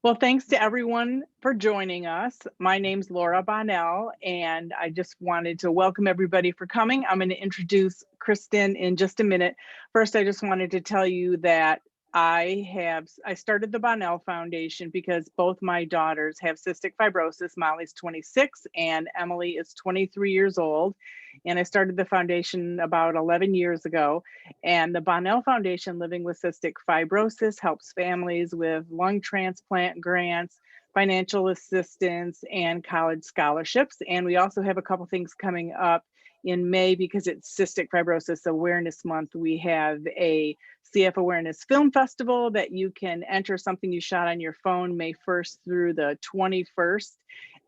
Well, thanks to everyone for joining us. My name's Laura Bonnell, and I just wanted to welcome everybody for coming. I'm going to introduce Kristen in just a minute. First, I just wanted to tell you that I started the Bonnell Foundation because both my daughters have cystic fibrosis. Molly's 26 and Emily is 23 years old. And I started the foundation about 11 years ago. And the Bonnell Foundation Living with Cystic Fibrosis helps families with lung transplant grants, financial assistance, and college scholarships. And we also have a couple things coming up in May because it's Cystic Fibrosis Awareness Month. We have a CF Awareness Film Festival that you can enter something you shot on your phone May 1st through the 21st.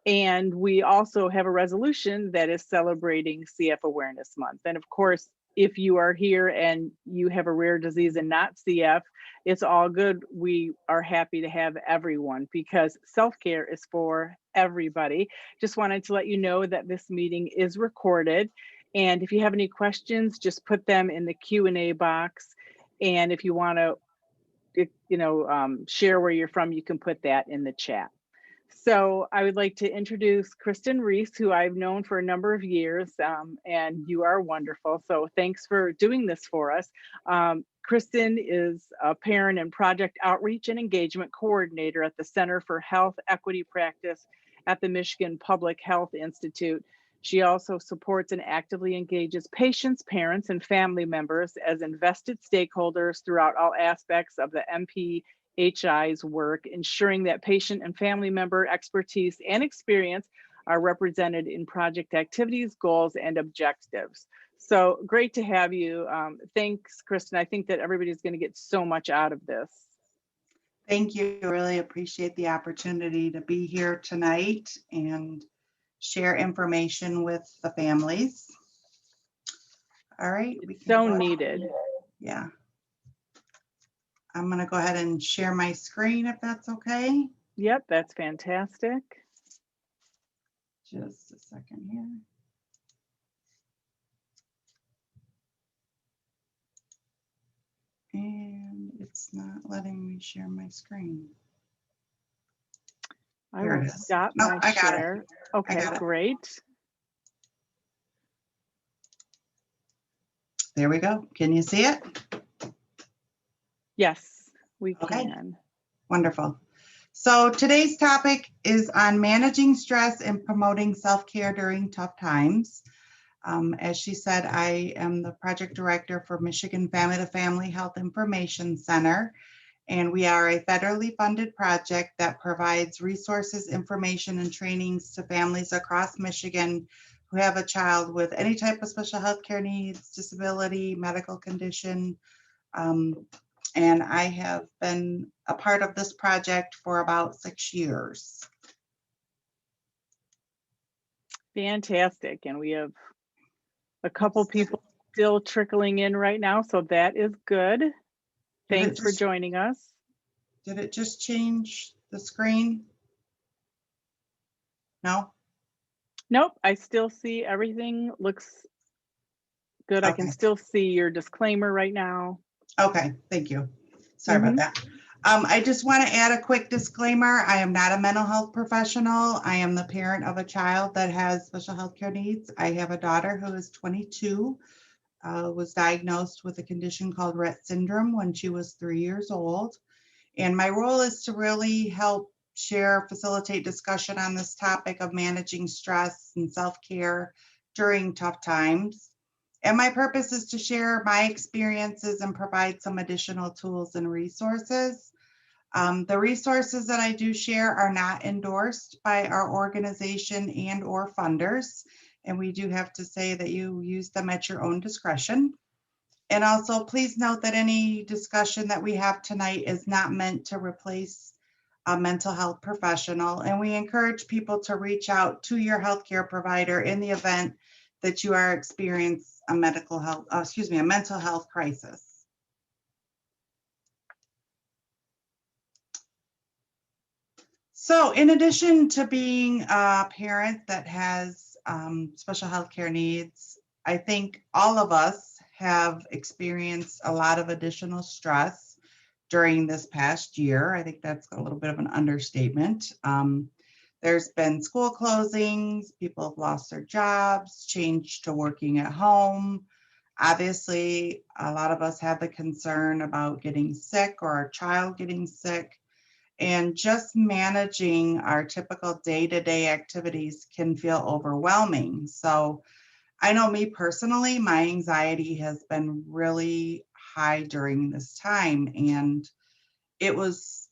And we also have a resolution that is celebrating CF Awareness Month. And of course, if you are here and you have a rare disease and not CF, it's all good. We are happy to have everyone because self-care is for everybody. Just wanted to let you know that this meeting is recorded. And if you have any questions, just put them in the Q&A box. And if you want to, share where you're from, you can put that in the chat. So I would like to introduce Kristen Reese, who I've known for a number of years, and you are wonderful. So thanks for doing this for us. Kristen is a parent and project outreach and engagement coordinator at the Center for Health Equity Practice at the Michigan Public Health Institute. She also supports and actively engages patients, parents, and family members as invested stakeholders throughout all aspects of the MPHI's work, ensuring that patient and family member expertise and experience are represented in project activities, goals, and objectives. So great to have you. Thanks, Kristen. I think that everybody's going to get so much out of this. Thank you. I really appreciate the opportunity to be here tonight and share information with the families. All right. So needed. Yeah. I'm going to go ahead and share my screen if that's okay. Yep, that's fantastic. Just a second here. And it's not letting me share my screen. I will stop my share. Okay, great. There we go. Can you see it? Yes, we can. Wonderful. So today's topic is on managing stress and promoting self-care during tough times. As she said, I am the project director for Michigan Family to Family Health Information Center, and we are a federally funded project that provides resources, information, and trainings to families across Michigan who have a child with any type of special health care needs, disability, medical condition. And I have been a part of this project for about 6 years. Fantastic. And we have a couple people still trickling in right now, so that is good. Thanks for joining us. Did it just change the screen? No? Nope, I still see everything looks good. I can still see your disclaimer right now. Okay, thank you. Sorry about that. I just want to add a quick disclaimer. I am not a mental health professional. I am the parent of a child that has special health care needs. I have a daughter who is 22, was diagnosed with a condition called Rett syndrome when she was 3 years old. And my role is to really help share, facilitate discussion on this topic of managing stress and self-care during tough times. And my purpose is to share my experiences and provide some additional tools and resources. The resources that I do share are not endorsed by our organization and or funders. And we do have to say that you use them at your own discretion. And also please note that any discussion that we have tonight is not meant to replace a mental health professional. And we encourage people to reach out to your healthcare provider in the event that you are experiencing a mental health crisis. So in addition to being a parent that has special health care needs, I think all of us have experienced a lot of additional stress during this past year. I think that's a little bit of an understatement. There's been school closings, people have lost their jobs, changed to working at home. Obviously, a lot of us have the concern about getting sick or our child getting sick. And just managing our typical day-to-day activities can feel overwhelming. So I know me personally, my anxiety has been really high during this time. And it was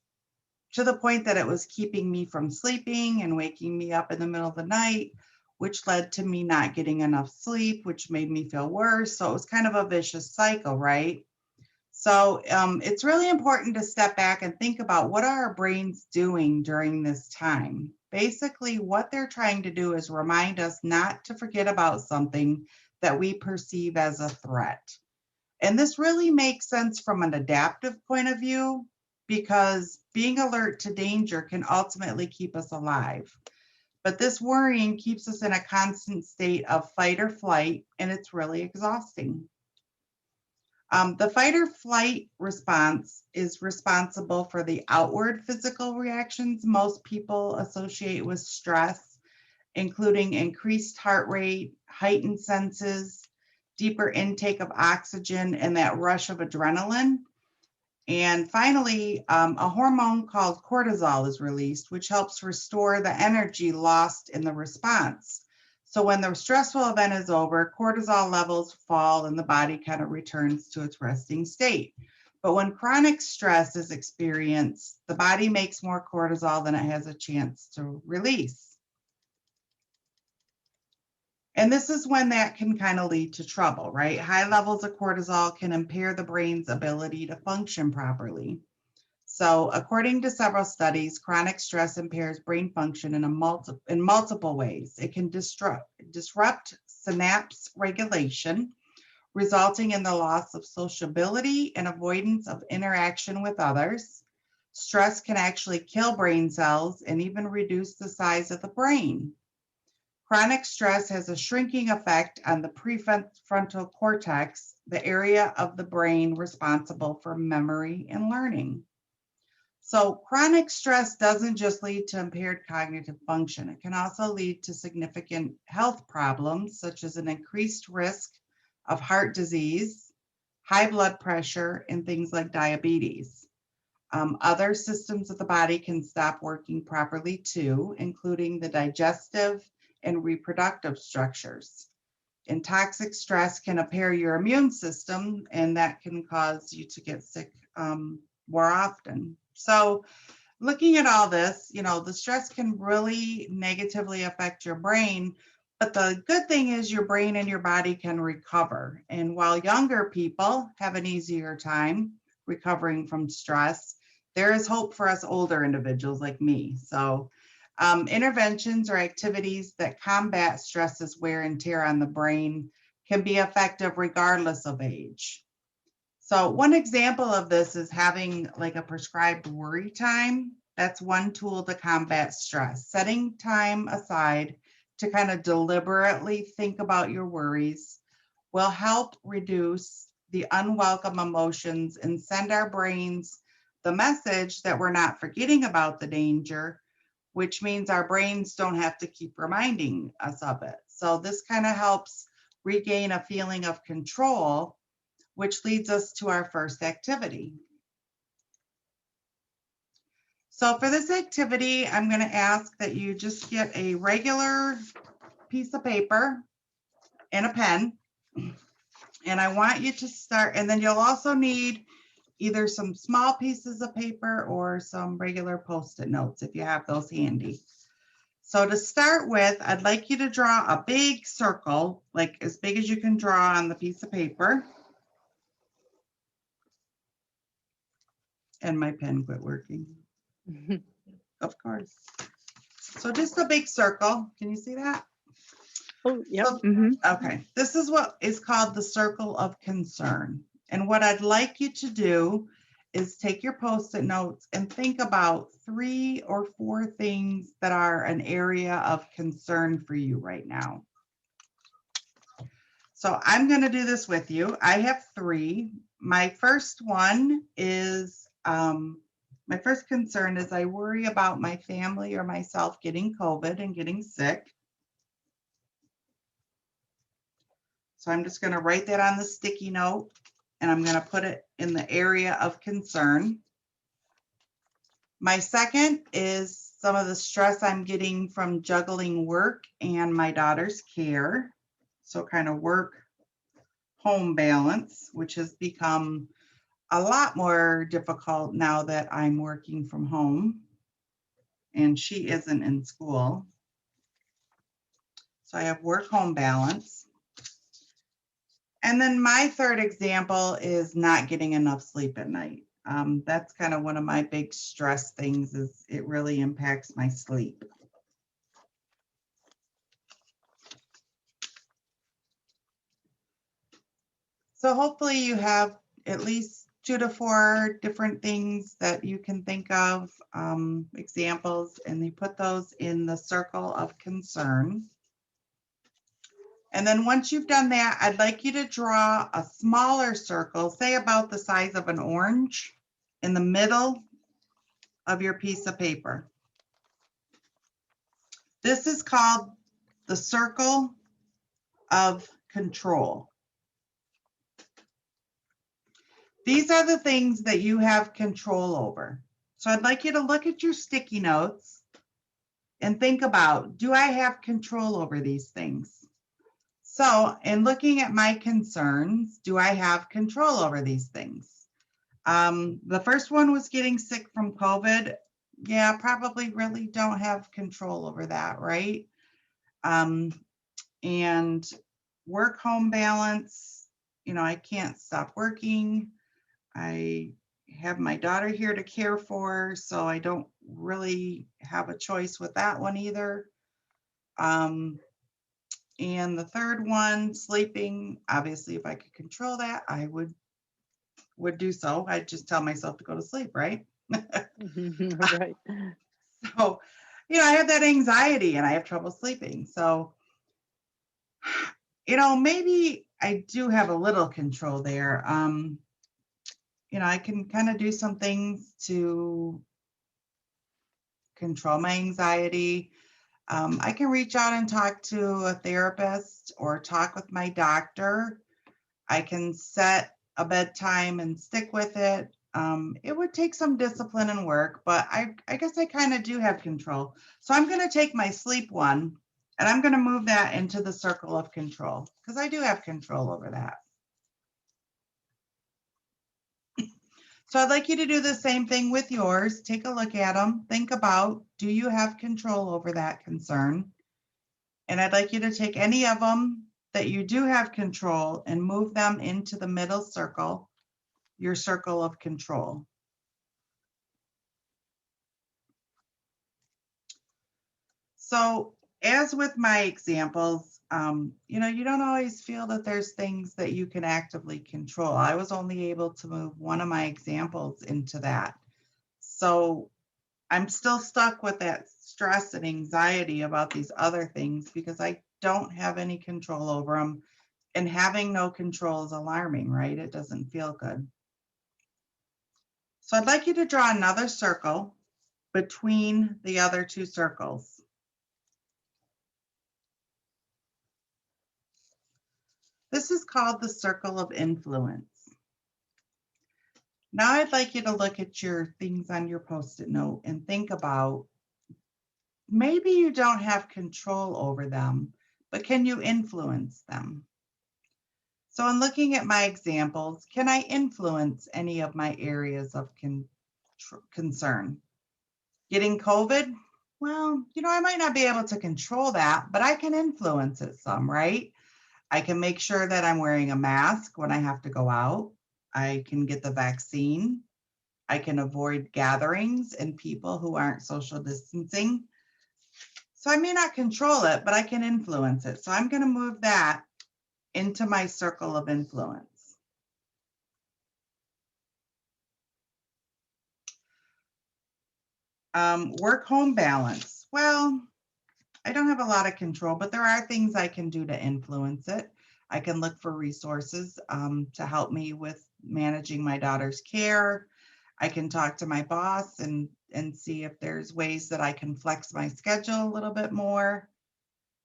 to the point that it was keeping me from sleeping and waking me up in the middle of the night, which led to me not getting enough sleep, which made me feel worse. So it was kind of a vicious cycle, right? So it's really important to step back and think about what are our brains doing during this time. Basically, what they're trying to do is remind us not to forget about something that we perceive as a threat. And this really makes sense from an adaptive point of view, because being alert to danger can ultimately keep us alive. But this worrying keeps us in a constant state of fight or flight, and it's really exhausting. The fight or flight response is responsible for the outward physical reactions most people associate with stress, including increased heart rate, heightened senses, deeper intake of oxygen, and that rush of adrenaline. And finally, a hormone called cortisol is released, which helps restore the energy lost in the response. So when the stressful event is over, cortisol levels fall and the body kind of returns to its resting state. But when chronic stress is experienced, the body makes more cortisol than it has a chance to release. And this is when that can kind of lead to trouble, right? High levels of cortisol can impair the brain's ability to function properly. So according to several studies, chronic stress impairs brain function in multiple ways. It can disrupt synapse regulation, resulting in the loss of sociability and avoidance of interaction with others. Stress can actually kill brain cells and even reduce the size of the brain. Chronic stress has a shrinking effect on the prefrontal cortex, the area of the brain responsible for memory and learning. So chronic stress doesn't just lead to impaired cognitive function. It can also lead to significant health problems, such as an increased risk of heart disease, high blood pressure, and things like diabetes. Other systems of the body can stop working properly too, including the digestive and reproductive structures. And toxic stress can impair your immune system, and that can cause you to get sick more often. So looking at all this, the stress can really negatively affect your brain, but the good thing is your brain and your body can recover. And while younger people have an easier time recovering from stress, there is hope for us older individuals like me. So interventions or activities that combat stress's wear and tear on the brain can be effective regardless of age. So one example of this is having like a prescribed worry time. That's one tool to combat stress. Setting time aside to kind of deliberately think about your worries will help reduce the unwelcome emotions and send our brains the message that we're not forgetting about the danger, which means our brains don't have to keep reminding us of it. So this kind of helps regain a feeling of control, which leads us to our first activity. So for this activity, I'm going to ask that you just get a regular piece of paper and a pen. And I want you to start, and then you'll also need either some small pieces of paper or some regular Post-it notes if you have those handy. So to start with, I'd like you to draw a big circle, like as big as you can draw on the piece of paper. And my pen quit working. Of course. So just a big circle. Can you see that? Oh, yep. So, okay. This is what is called the circle of concern. And what I'd like you to do is take your Post-it notes and think about 3 or 4 things that are an area of concern for you right now. So I'm going to do this with you. I have 3. My first one is My first concern is I worry about my family or myself getting COVID and getting sick. So I'm just going to write that on the sticky note and I'm going to put it in the area of concern. My second is some of the stress I'm getting from juggling work and my daughter's care. So kind of work-home balance, which has become a lot more difficult now that I'm working from home and she isn't in school. So I have work-home balance. And then my third example is not getting enough sleep at night. That's kind of one of my big stress things is it really impacts my sleep. So hopefully you have at least 2 to 4 different things that you can think of, examples, and you put those in the circle of concern. And then once you've done that, I'd like you to draw a smaller circle, say about the size of an orange, in the middle of your piece of paper. This is called the circle of control. These are the things that you have control over. So I'd like you to look at your sticky notes and think about, do I have control over these things? So in looking at my concerns, do I have control over these things? The first one was getting sick from COVID. Yeah, probably really don't have control over that, right? And work-home balance, you know, I can't stop working. I have my daughter here to care for, so I don't really have a choice with that one either. And the third one, sleeping, obviously, if I could control that, I would do so. I'd just tell myself to go to sleep, right? Right. So, you know, I have that anxiety and I have trouble sleeping. So, you know, maybe I do have a little control there. You know, I can kind of do some things to control my anxiety. I can reach out and talk to a therapist or talk with my doctor. I can set a bedtime and stick with it. It would take some discipline and work, but I guess I kind of do have control. So I'm going to take my sleep one and I'm going to move that into the circle of control because I do have control over that. So I'd like you to do the same thing with yours. Take a look at them. Think about, do you have control over that concern? And I'd like you to take any of them that you do have control and move them into the middle circle, your circle of control. So as with my examples, you know, you don't always feel that there's things that you can actively control. I was only able to move one of my examples into that. So I'm still stuck with that stress and anxiety about these other things because I don't have any control over them. And having no control is alarming, right? It doesn't feel good. So I'd like you to draw another circle between the other two circles. This is called the circle of influence. Now I'd like you to look at your things on your Post-it note and think about, maybe you don't have control over them, but can you influence them? So in looking at my examples, can I influence any of my areas of concern? Getting COVID? Well, you know, I might not be able to control that, but I can influence it some, right? I can make sure that I'm wearing a mask when I have to go out. I can get the vaccine. I can avoid gatherings and people who aren't social distancing. So I may not control it, but I can influence it. So I'm going to move that into my circle of influence. Work-home balance. Well, I don't have a lot of control, but there are things I can do to influence it. I can look for resources to help me with managing my daughter's care. I can talk to my boss and see if there's ways that I can flex my schedule a little bit more.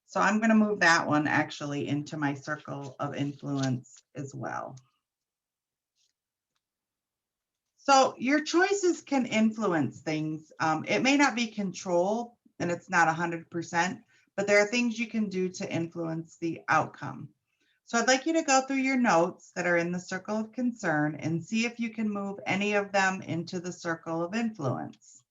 So I'm going to move that one actually into my circle of influence as well. So your choices can influence things. It may not be control and it's not 100%, but there are things you can do to influence the outcome. So I'd like you to go through your notes that are in the circle of concern and see if you can move any of them into the circle of influence.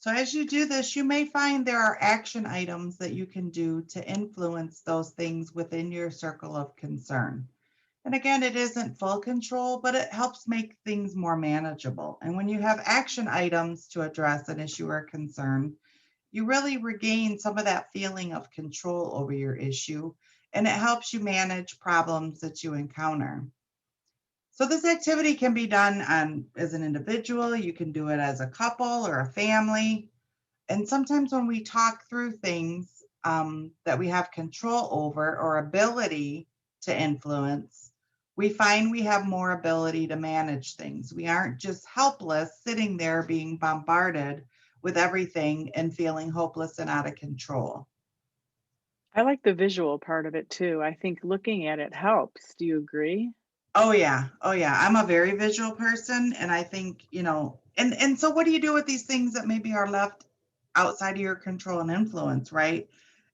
So as you do this, you may find there are action items that you can do to influence those things within your circle of concern. And again, it isn't full control, but it helps make things more manageable. And when you have action items to address an issue or concern, you really regain some of that feeling of control over your issue, and it helps you manage problems that you encounter. So this activity can be done as an individual, you can do it as a couple or a family. And sometimes when we talk through things that we have control over or ability to influence, we find we have more ability to manage things. We aren't just helpless sitting there being bombarded with everything and feeling hopeless and out of control. I like the visual part of it too. I think looking at it helps. Do you agree? Oh yeah. Oh yeah. I'm a very visual person and I think, and so what do you do with these things that maybe are left outside of your control and influence, right?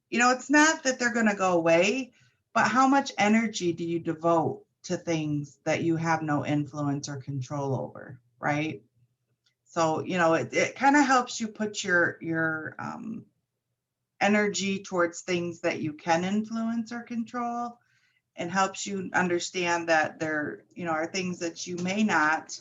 It's not that they're going to go away, but how much energy do you devote to things that you have no influence or control over, right? So, it kind of helps you put your energy towards things that you can influence or control, and helps you understand that there, are things that you may not.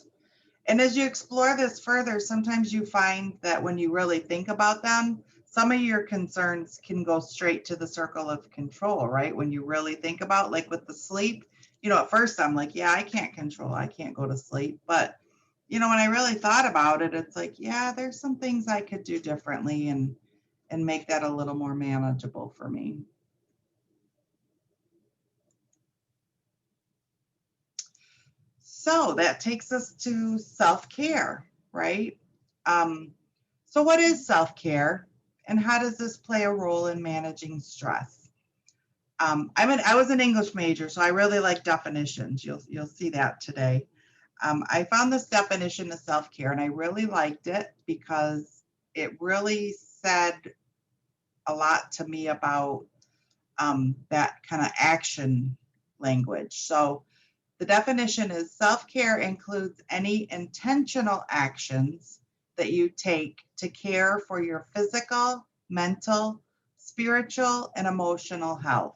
And as you explore this further, sometimes you find that when you really think about them, some of your concerns can go straight to the circle of control, right? When you really think about, like with the sleep, at first I'm like, yeah, I can't control, I can't go to sleep. But, when I really thought about it, it's like, yeah, there's some things I could do differently and make that a little more manageable for me. So that takes us to self-care, right? Um, so what is self-care and how does this play a role in managing stress? I was an English major, so I really like definitions. You'll see that today. I found this definition of self-care and I really liked it because it really said a lot to me about that kind of action language. So the definition is self-care includes any intentional actions that you take to care for your physical, mental, spiritual, and emotional health.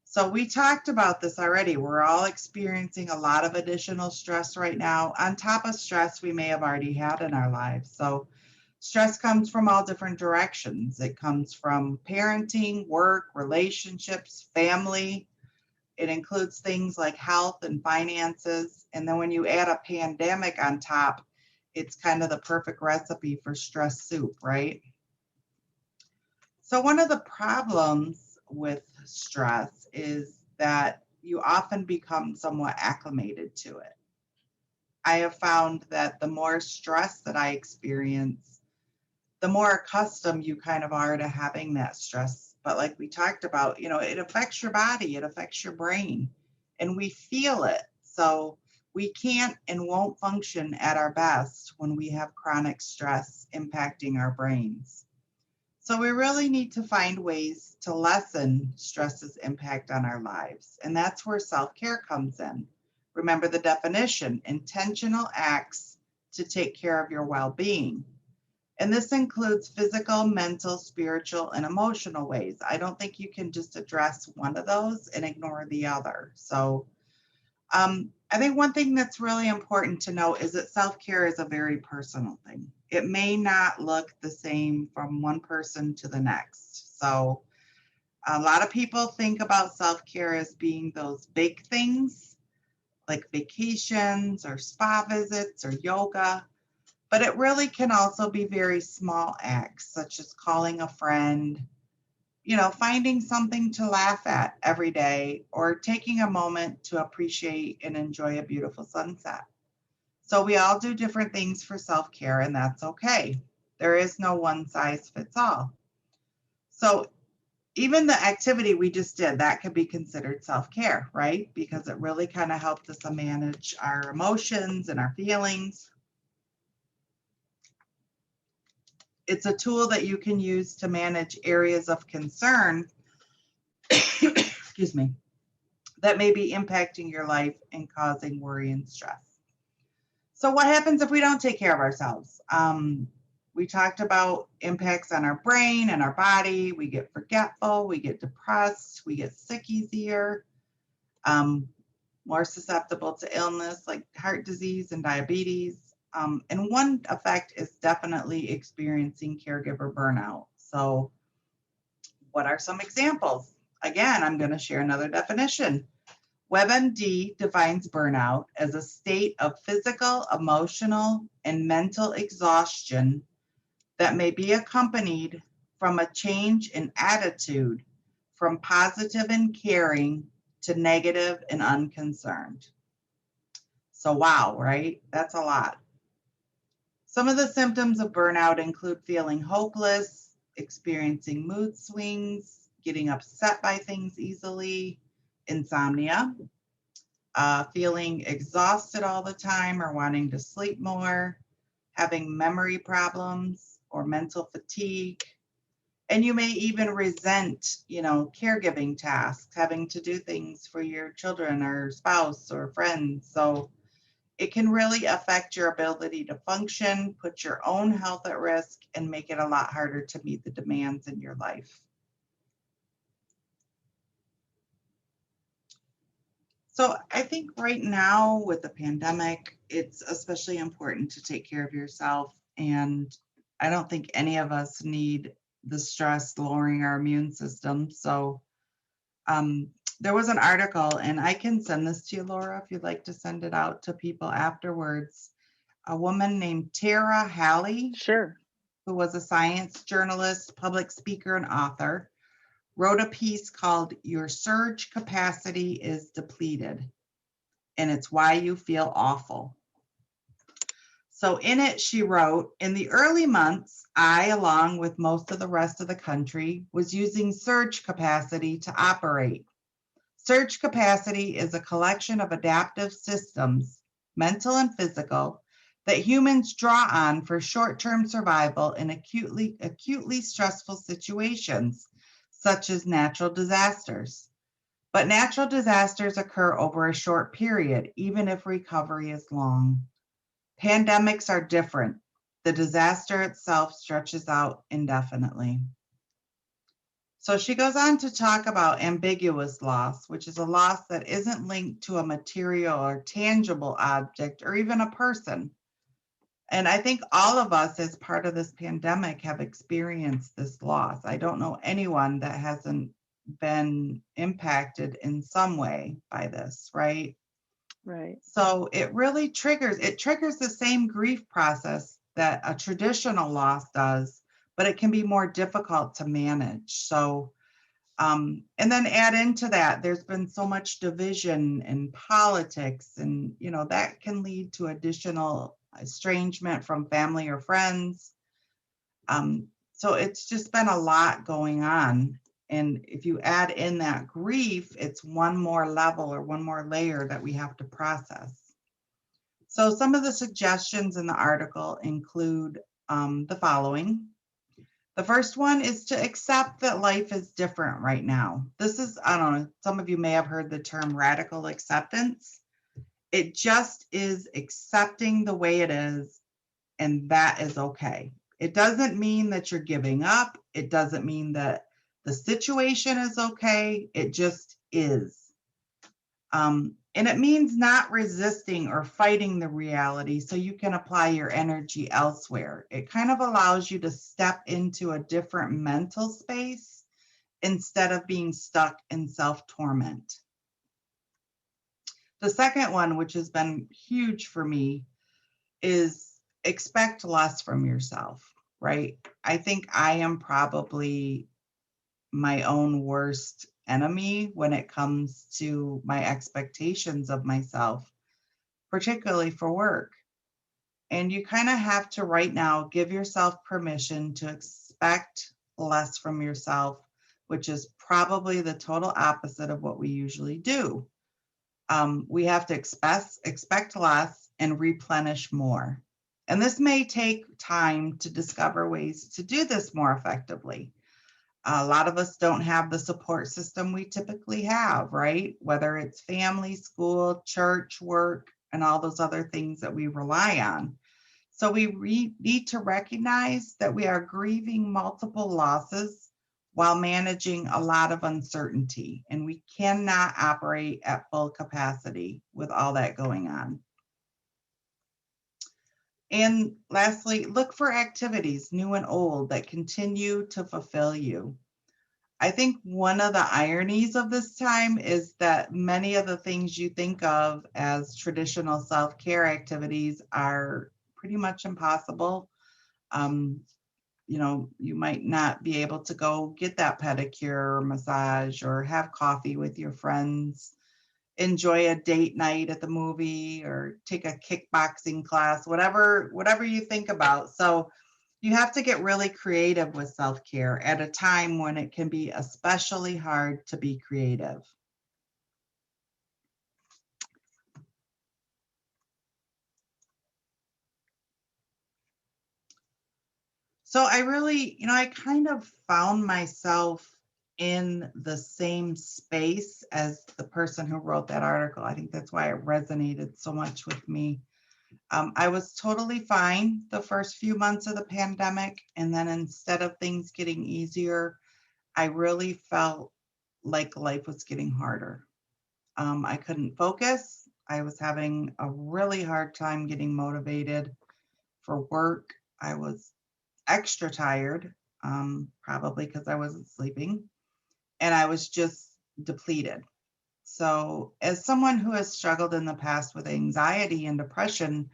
So we talked about this already. We're all experiencing a lot of additional stress right now, on top of stress we may have already had in our lives. So stress comes from all different directions. It comes from parenting, work, relationships, family. It includes things like health and finances. And then when you add a pandemic on top, it's kind of the perfect recipe for stress soup, right? So one of the problems with stress is that you often become somewhat acclimated to it. I have found that the more stress that I experience, the more accustomed you kind of are to having that stress. But like we talked about, it affects your body, it affects your brain, and we feel it. So we can't and won't function at our best when we have chronic stress impacting our brains. So we really need to find ways to lessen stress's impact on our lives. And that's where self-care comes in. Remember the definition, intentional acts to take care of your well-being. And this includes physical, mental, spiritual, and emotional ways. I don't think you can just address one of those and ignore the other. So I think one thing that's really important to know is that self-care is a very personal thing. It may not look the same from one person to the next. So a lot of people think about self-care as being those big things like vacations or spa visits or yoga. But it really can also be very small acts, such as calling a friend, finding something to laugh at every day or taking a moment to appreciate and enjoy a beautiful sunset. So we all do different things for self-care, and that's okay. There is no one size fits all. So even the activity we just did, that could be considered self-care, right? Because it really kind of helped us to manage our emotions and our feelings. It's a tool that you can use to manage areas of concern, excuse me, that may be impacting your life and causing worry and stress. So what happens if we don't take care of ourselves? We talked about impacts on our brain and our body. We get forgetful, we get depressed, we get sick easier, more susceptible to illness like heart disease and diabetes. And one effect is definitely experiencing caregiver burnout. So what are some examples? Again, I'm going to share another definition. WebMD defines burnout as a state of physical, emotional, and mental exhaustion that may be accompanied from a change in attitude from positive and caring to negative and unconcerned. So wow, right? That's a lot. Some of the symptoms of burnout include feeling hopeless, experiencing mood swings, getting upset by things easily, insomnia, feeling exhausted all the time or wanting to sleep more, having memory problems or mental fatigue. And you may even resent, caregiving tasks, having to do things for your children or spouse or friends. So it can really affect your ability to function, put your own health at risk, and make it a lot harder to meet the demands in your life. So I think right now with the pandemic, it's especially important to take care of yourself. And I don't think any of us need the stress lowering our immune system. So there was an article, and I can send this to you, Laura, if you'd like to send it out to people afterwards. A woman named Tara Halley, Sure. who was a science journalist, public speaker, and author, wrote a piece called Your Surge Capacity is Depleted, and it's why you feel awful. So in it, she wrote, in the early months, I, along with most of the rest of the country, was using surge capacity to operate. Surge capacity is a collection of adaptive systems, mental and physical, that humans draw on for short-term survival in acutely stressful situations, such as natural disasters. But natural disasters occur over a short period, even if recovery is long. Pandemics are different. The disaster itself stretches out indefinitely. So she goes on to talk about ambiguous loss, which is a loss that isn't linked to a material or tangible object or even a person. And I think all of us, as part of this pandemic, have experienced this loss. I don't know anyone that hasn't been impacted in some way by this, right? Right. So it really triggers the same grief process that a traditional loss does, but it can be more difficult to manage. So, and then add into that, there's been so much division in politics, and that can lead to additional estrangement from family or friends. So it's just been a lot going on. And if you add in that grief, it's one more level or one more layer that we have to process. So some of the suggestions in the article include the following. The first one is to accept that life is different right now. This is, I don't know, some of you may have heard the term radical acceptance. It just is accepting the way it is, and that is okay. It doesn't mean that you're giving up. It doesn't mean that the situation is okay. It just is. And it means not resisting or fighting the reality so you can apply your energy elsewhere. It kind of allows you to step into a different mental space instead of being stuck in self-torment. The second one, which has been huge for me, is expect less from yourself, right? I think I am probably my own worst enemy when it comes to my expectations of myself, particularly for work. And you kind of have to right now give yourself permission to expect less from yourself, which is probably the total opposite of what we usually do. We have to expect less and replenish more. And this may take time to discover ways to do this more effectively. A lot of us don't have the support system we typically have, right? Whether it's family, school, church, work, and all those other things that we rely on. So we need to recognize that we are grieving multiple losses while managing a lot of uncertainty, and we cannot operate at full capacity with all that going on. And lastly, look for activities, new and old, that continue to fulfill you. I think one of the ironies of this time is that many of the things you think of as traditional self-care activities are pretty much impossible. You might not be able to go get that pedicure or massage or have coffee with your friends, enjoy a date night at the movie or take a kickboxing class, whatever you think about. So you have to get really creative with self-care at a time when it can be especially hard to be creative. So I kind of found myself in the same space as the person who wrote that article. I think that's why it resonated so much with me. I was totally fine the first few months of the pandemic. And then instead of things getting easier, I really felt like life was getting harder. I couldn't focus. I was having a really hard time getting motivated for work. I was extra tired, probably because I wasn't sleeping, and I was just depleted. So, as someone who has struggled in the past with anxiety and depression,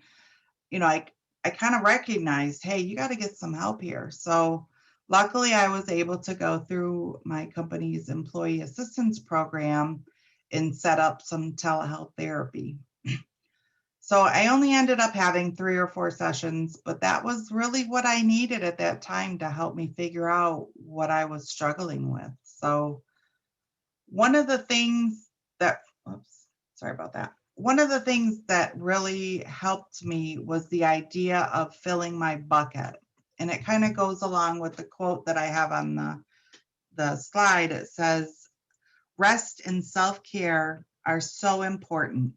I kind of recognized, hey, you got to get some help here. So, luckily, I was able to go through my company's employee assistance program and set up some telehealth therapy. So I only ended up having 3 or 4 sessions, but that was really what I needed at that time to help me figure out what I was struggling with. So one of the things that, oops, sorry about that. One of the things that really helped me was the idea of filling my bucket. And it kind of goes along with the quote that I have on the slide. It says, rest and self-care are so important.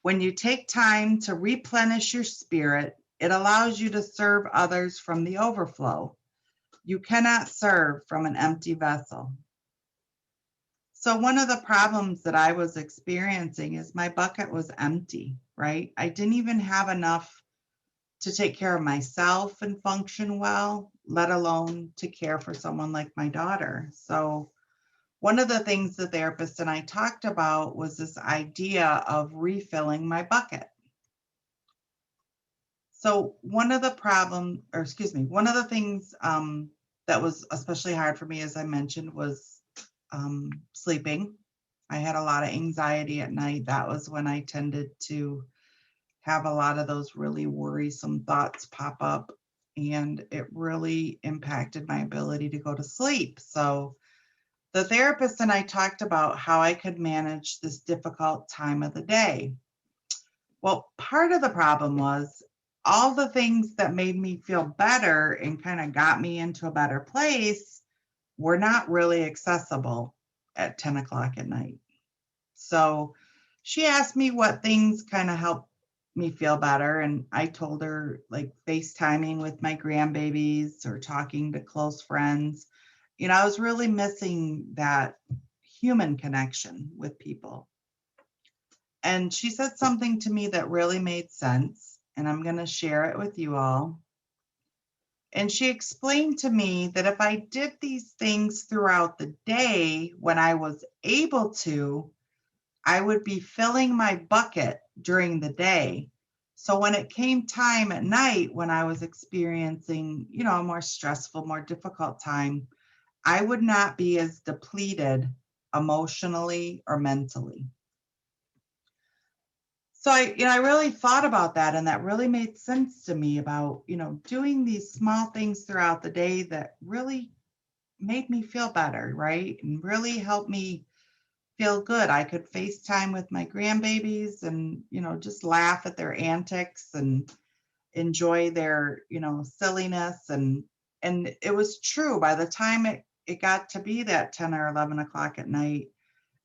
When you take time to replenish your spirit, it allows you to serve others from the overflow. You cannot serve from an empty vessel. So one of the problems that I was experiencing is my bucket was empty, right? I didn't even have enough to take care of myself and function well, let alone to care for someone like my daughter. So one of the things the therapist and I talked about was this idea of refilling my bucket. So one of the things that was especially hard for me, as I mentioned, was sleeping. I had a lot of anxiety at night. That was when I tended to have a lot of those really worrisome thoughts pop up, and it really impacted my ability to go to sleep. So the therapist and I talked about how I could manage this difficult time of the day. Well, part of the problem was all the things that made me feel better and kind of got me into a better place were not really accessible at 10 o'clock at night. So she asked me what things kind of helped me feel better. And I told her, like, FaceTiming with my grandbabies or talking to close friends. I was really missing that human connection with people. And she said something to me that really made sense, and I'm going to share it with you all. And she explained to me that if I did these things throughout the day when I was able to, I would be filling my bucket during the day. So when it came time at night when I was experiencing, a more stressful, more difficult time, I would not be as depleted emotionally or mentally. So I really thought about that, and that really made sense to me about, doing these small things throughout the day that really made me feel better, right? And really helped me feel good. I could FaceTime with my grandbabies and, just laugh at their antics and enjoy their, silliness. And it was true. By the time it got to be that 10 or 11 o'clock at night,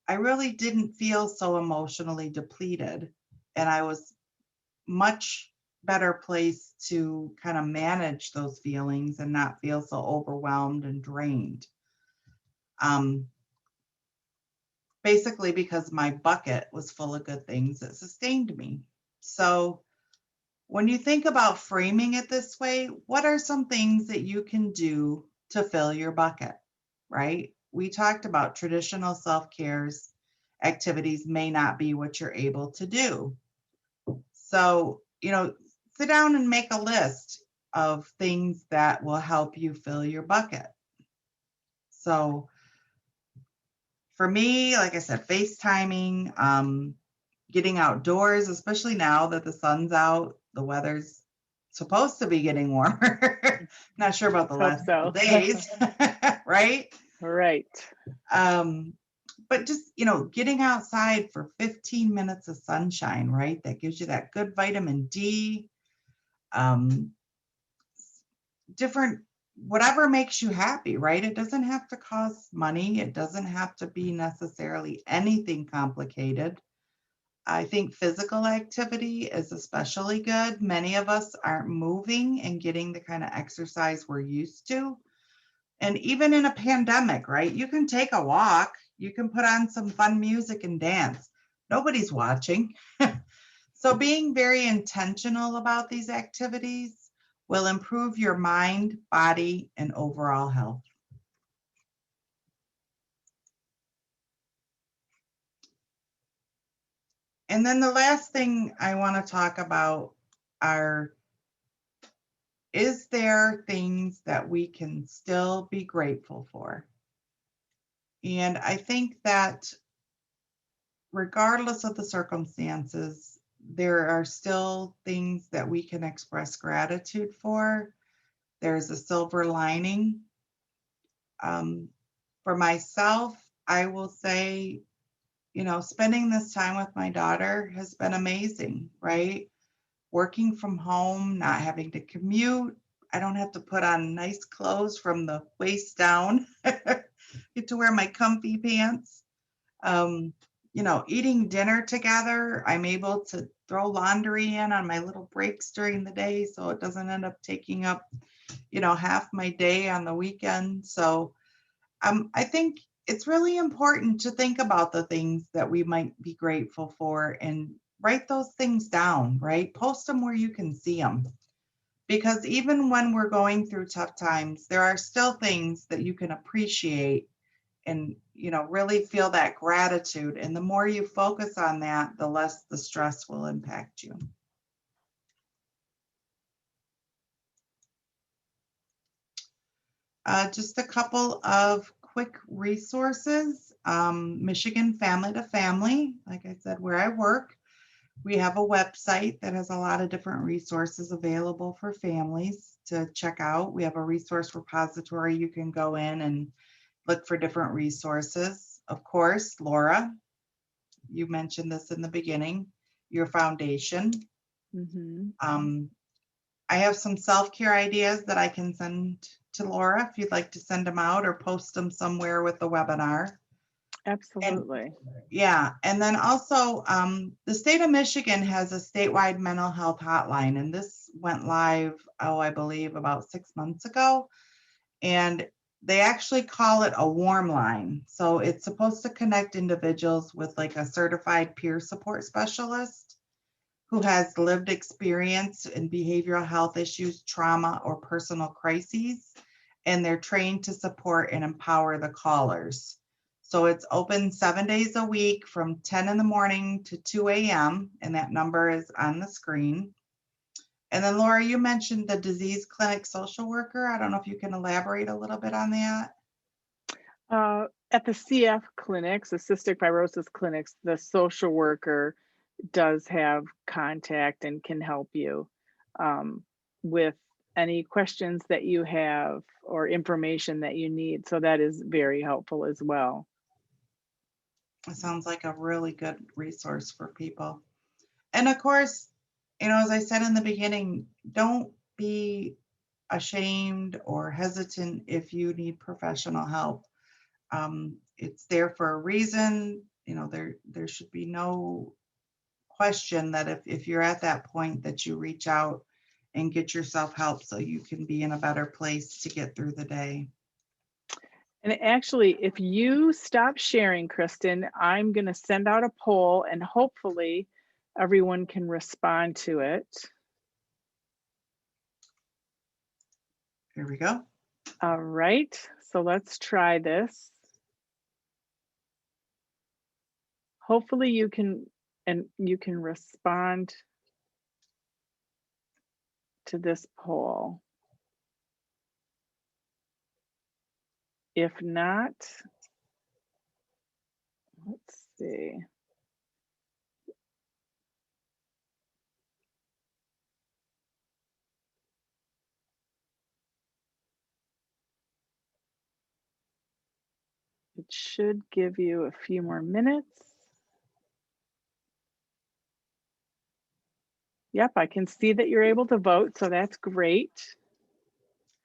I really didn't feel so emotionally depleted. And I was much better placed to kind of manage those feelings and not feel so overwhelmed and drained. Um, Basically because my bucket was full of good things that sustained me. So when you think about framing it this way, what are some things that you can do to fill your bucket, right? We talked about traditional self-cares activities may not be what you're able to do. So, sit down and make a list of things that will help you fill your bucket. So, for me, like I said, FaceTiming, getting outdoors, especially now that the sun's out, the weather's supposed to be getting warmer. Not sure about the Hope last couple so. days, right? Right. But just, getting outside for 15 minutes of sunshine, right? That gives you that good vitamin D, um, different, whatever makes you happy, right? It doesn't have to cost money. It doesn't have to be necessarily anything complicated. I think physical activity is especially good. Many of us aren't moving and getting the kind of exercise we're used to. And even in a pandemic, right? You can take a walk, you can put on some fun music and dance. Nobody's watching. So being very intentional about these activities will improve your mind, body, and overall health. And then the last thing I want to talk about are, is there things that we can still be grateful for? And I think that regardless of the circumstances, there are still things that we can express gratitude for. There's a silver lining. For myself, I will say, spending this time with my daughter has been amazing, right? Working from home, not having to commute. I don't have to put on nice clothes from the waist down. Get to wear my comfy pants. Eating dinner together. I'm able to throw laundry in on my little breaks during the day so it doesn't end up taking up, half my day on the weekend. So I think it's really important to think about the things that we might be grateful for and write those things down, right? Post them where you can see them. Because even when we're going through tough times, there are still things that you can appreciate and, really feel that gratitude. And the more you focus on that, the less the stress will impact you. Just a couple of quick resources. Michigan Family to Family, like I said, where I work, we have a website that has a lot of different resources available for families to check out. We have a resource repository. You can go in and look for different resources. Of course, Laura, you mentioned this in the beginning, your foundation. Mm-hmm. I have some self-care ideas that I can send to Laura if you'd like to send them out or post them somewhere with the webinar. Absolutely. And yeah, and then also the state of Michigan has a statewide mental health hotline, and this went live, I believe about 6 months ago. And they actually call it a warm line. So it's supposed to connect individuals with like a certified peer support specialist who has lived experience in behavioral health issues, trauma, or personal crises, and they're trained to support and empower the callers. So it's open 7 days a week from 10 in the morning to 2 a.m., and that number is on the screen. And then Laura, you mentioned the disease clinic social worker. I don't know if you can elaborate a little bit on that. At the CF clinics, the cystic fibrosis clinics, the social worker does have contact and can help you with any questions that you have or information that you need. So that is very helpful as well. It sounds like a really good resource for people. And of course, as I said in the beginning, don't be ashamed or hesitant if you need professional help. It's there for a reason. There should be no question that if you're at that point that you reach out and get yourself help so you can be in a better place to get through the day. And actually, if you stop sharing, Kristen, I'm going to send out a poll and hopefully everyone can respond to it. Here we go. All right, so let's try this. Hopefully you can respond to this poll. If not, let's see. It should give you a few more minutes. Yep, I can see that you're able to vote, so that's great.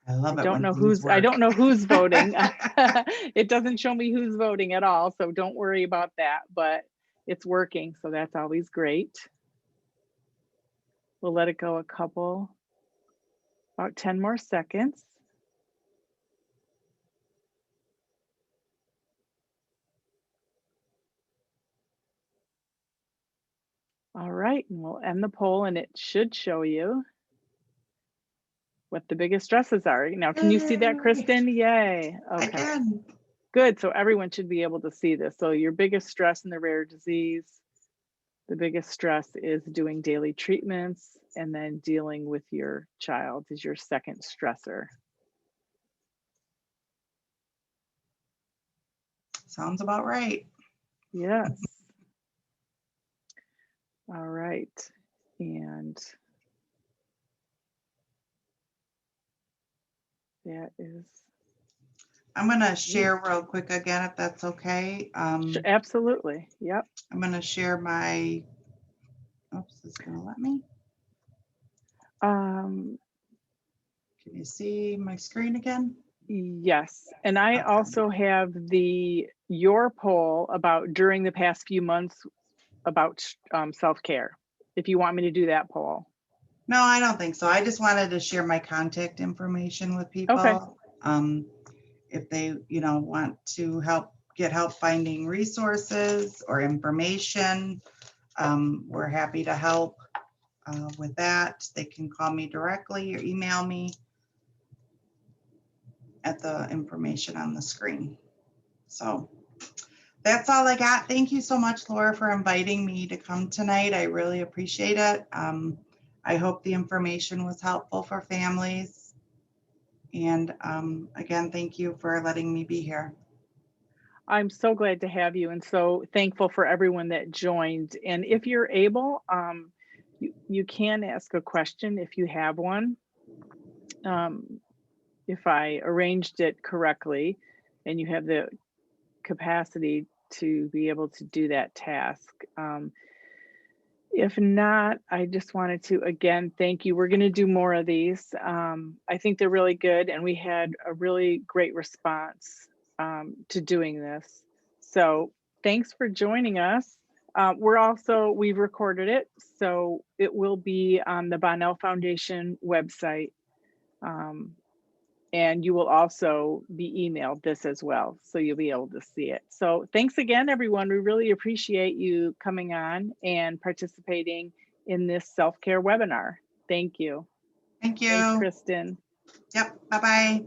I love it. I don't know who's voting. It doesn't show me who's voting at all, so don't worry about that, but it's working, so that's always great. We'll let it go about 10 more seconds. All right, and we'll end the poll and it should show you what the biggest stresses are. Now, can you see that, Kristen? Yay. Okay. I can. Good, so everyone should be able to see this. So your biggest stress in the rare disease, the biggest stress is doing daily treatments, and then dealing with your child is your second stressor. Sounds about right. Yes. All right. And that is. I'm going to share real quick again, if that's okay. Absolutely. Yep. I'm going to share my, oops, it's going to let me. Can you see my screen again? Yes. And I also have your poll about during the past few months about self-care, if you want me to do that poll. No, I don't think so. I just wanted to share my contact information with people. Okay. If they, want to get help finding resources or information, we're happy to help with that. They can call me directly or email me at the information on the screen. So that's all I got. Thank you so much, Laura, for inviting me to come tonight. I really appreciate it. I hope the information was helpful for families. And again, thank you for letting me be here. I'm so glad to have you and so thankful for everyone that joined. And if you're able, you can ask a question if you have one. If I arranged it correctly and you have the capacity to be able to do that task. If not, I just wanted to, again, thank you. We're going to do more of these. I think they're really good, and we had a really great response to doing this. So thanks for joining us. We've recorded it, so it will be on the Bonnell Foundation website. And you will also be emailed this as well, so you'll be able to see it. So thanks again, everyone. We really appreciate you coming on and participating in this self-care webinar. Thank you. Thank you. Thanks, Kristen. Yep. Bye-bye.